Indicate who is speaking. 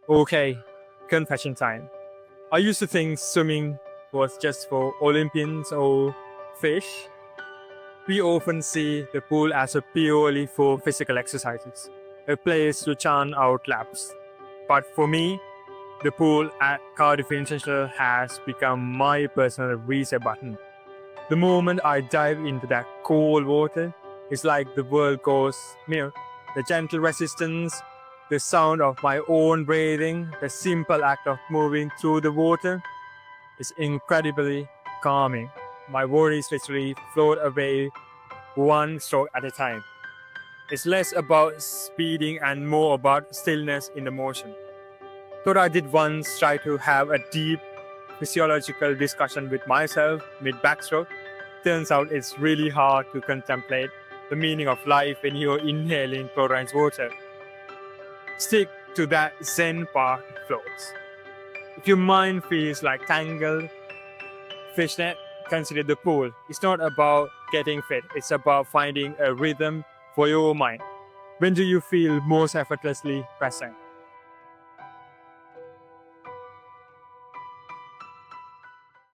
Speaker 1: Okay, confession time. I used to think swimming was just for Olympians or fish. We often see the pool as a purely for physical exercises, a place to churn out laps. But for me, the pool at Cardiff International has become my personal reset button. The moment I dive into that cold water, it's like the world goes mute. The gentle resistance, the sound of my own breathing, the simple act of moving through the water is incredibly calming. My worries literally float away one stroke at a time. It's less about speeding and more about stillness in the motion. Thought I did once try to have a deep physiological discussion with myself mid-backstroke. Turns out it's really hard to contemplate the meaning of life when you're inhaling chlorinated water. Stick to that Zen part floats. If your mind feels like tangled fishnet, consider the pool. It's not about getting fit, it's about finding a rhythm for your mind. When do you feel most effortlessly present?